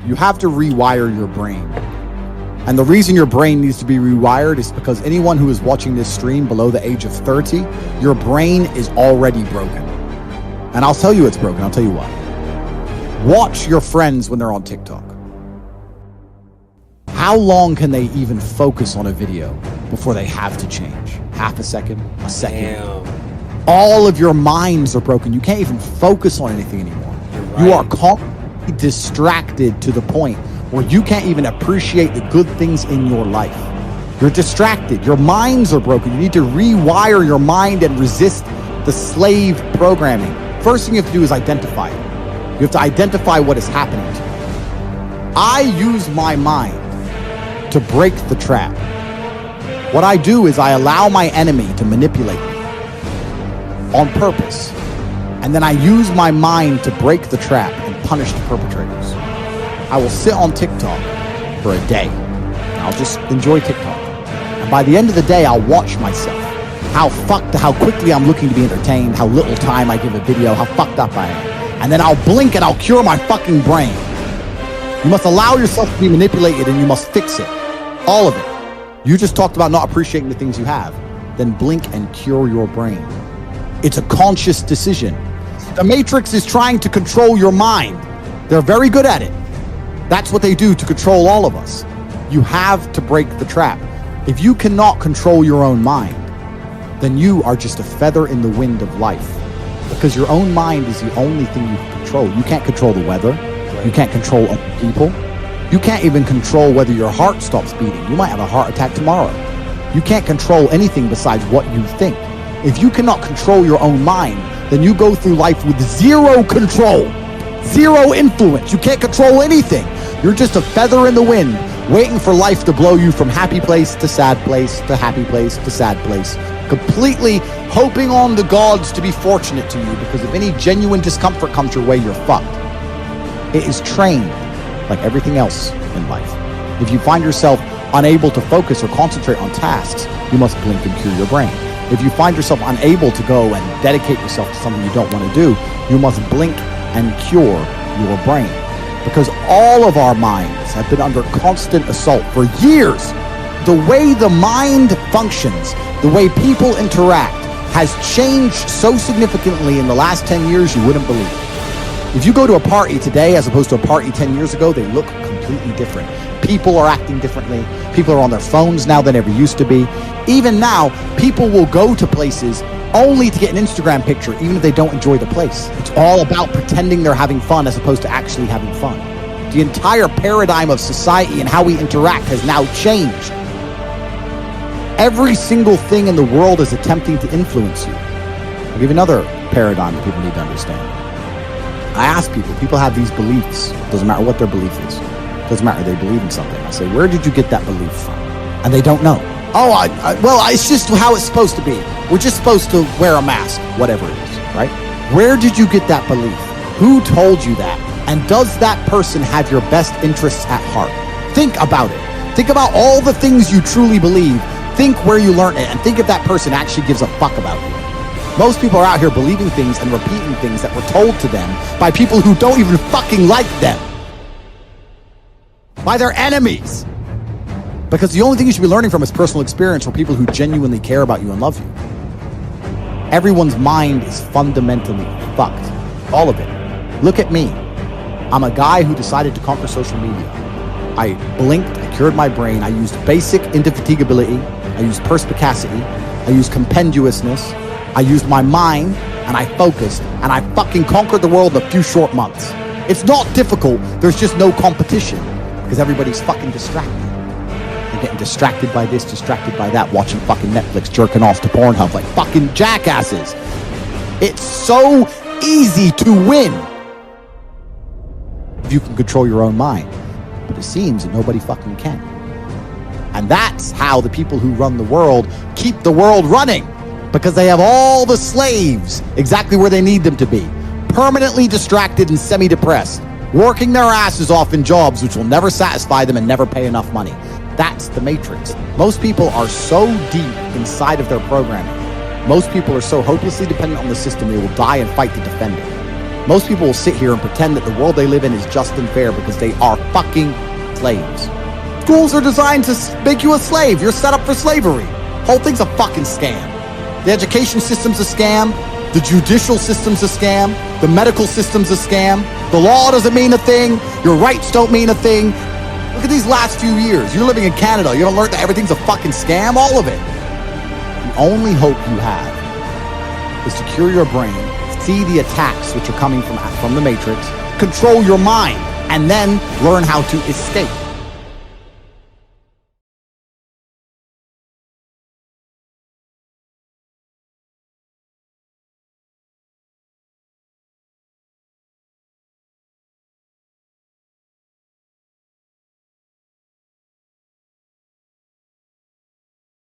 You have to rewire your brain. And the reason your brain needs to be rewired is because anyone who is watching this stream below the age of 30, your brain is already broken. And I'll tell you it's broken. I'll tell you why. Watch your friends when they're on TikTok. How long can they even focus on a video before they have to change? Half a second, a second. Damn. All of your minds are broken. You can't even focus on anything anymore. Right. You are constantly distracted to the point where you can't even appreciate the good things in your life. You're distracted. Your minds are broken. You need to rewire your mind and resist the slave programming. First thing you have to do is identify it. You have to identify what is happening to you. I use my mind to break the trap. What I do is I allow my enemy to manipulate me on purpose. And then I use my mind to break the trap and punish the perpetrators. I will sit on TikTok for a day. I'll just enjoy TikTok. And by the end of the day, I'll watch myself. How quickly I'm looking to be entertained, how little time I give a video, how fucked up I am. And then I'll blink and I'll cure my fucking brain. You must allow yourself to be manipulated and you must fix it. All of it. You just talked about not appreciating the things you have. Then blink and cure your brain. It's a conscious decision. The Matrix is trying to control your mind. They're very good at it. That's what they do to control all of us. You have to break the trap. If you cannot control your own mind, then you are just a feather in the wind of life. Because your own mind is the only thing you can control. You can't control the weather. You can't control other people. You can't even control whether your heart stops beating. You might have a heart attack tomorrow. You can't control anything besides what you think. If you cannot control your own mind, then you go through life with zero control, zero influence. You can't control anything. You're just a feather in the wind, waiting for life to blow you from happy place to sad place to happy place to sad place, completely hoping on the gods to be fortunate to you, because if any genuine discomfort comes your way, you're fucked. It is trained like everything else in life. If you find yourself unable to focus or concentrate on tasks, you must blink and cure your brain. If you find yourself unable to go and dedicate yourself to something you don't want to do, you must blink and cure your brain. Because all of our minds have been under constant assault for years. The way the mind functions, the way people interact, has changed so significantly in the last 10 years you wouldn't believe. If you go to a party today as opposed to a party 10 years ago, they look completely different. People are acting differently. People are on their phones now than ever used to be. Even now, people will go to places only to get an Instagram picture, even if they don't enjoy the place. It's all about pretending they're having fun as opposed to actually having fun. The entire paradigm of society and how we interact has now changed. Every single thing in the world is attempting to influence you. I'll give you another paradigm that people need to understand. I ask people have these beliefs. Doesn't matter what their belief is. Doesn't matter, they believe in something. I say, where did you get that belief from? And they don't know. Oh, it's just how it's supposed to be. We're just supposed to wear a mask, whatever it is, right? Where did you get that belief? Who told you that? And does that person have your best interests at heart? Think about it. Think about all the things you truly believe. Think where you learned it, and think if that person actually gives a fuck about you. Most people are out here believing things and repeating things that were told to them by people who don't even fucking like them. By their enemies. Because the only thing you should be learning from is personal experience from people who genuinely care about you and love you. Everyone's mind is fundamentally fucked. All of it. Look at me. I'm a guy who decided to conquer social media. I blinked, I cured my brain, I used basic indefatigability, I used perspicacity, I used compendiousness, I used my mind, and I focused, and I fucking conquered the world in a few short months. It's not difficult, there's just no competition, because everybody's fucking distracted. They're getting distracted by this, distracted by that, watching fucking Netflix, jerking off to Pornhub like fucking jackasses. It's so easy to win if you can control your own mind. But it seems that nobody fucking can. And that's how the people who run the world keep the world running, because they have all the slaves exactly where they need them to be, permanently distracted and semi-depressed, working their asses off in jobs which will never satisfy them and never pay enough money. That's the Matrix. Most people are so deep inside of their programming. Most people are so hopelessly dependent on the system they will die and fight to defend it. Most people will sit here and pretend that the world they live in is just and fair because they are fucking slaves. Schools are designed to make you a slave. You're set up for slavery. Whole thing's a fucking scam. The education system's a scam. The judicial system's a scam. The medical system's a scam. The law doesn't mean a thing. Your rights don't mean a thing. Look at these last few years. You're living in Canada. You don't learn that everything's a fucking scam? All of it. The only hope you have is to cure your brain, see the attacks which are coming from the Matrix, control your mind, and then learn how to escape.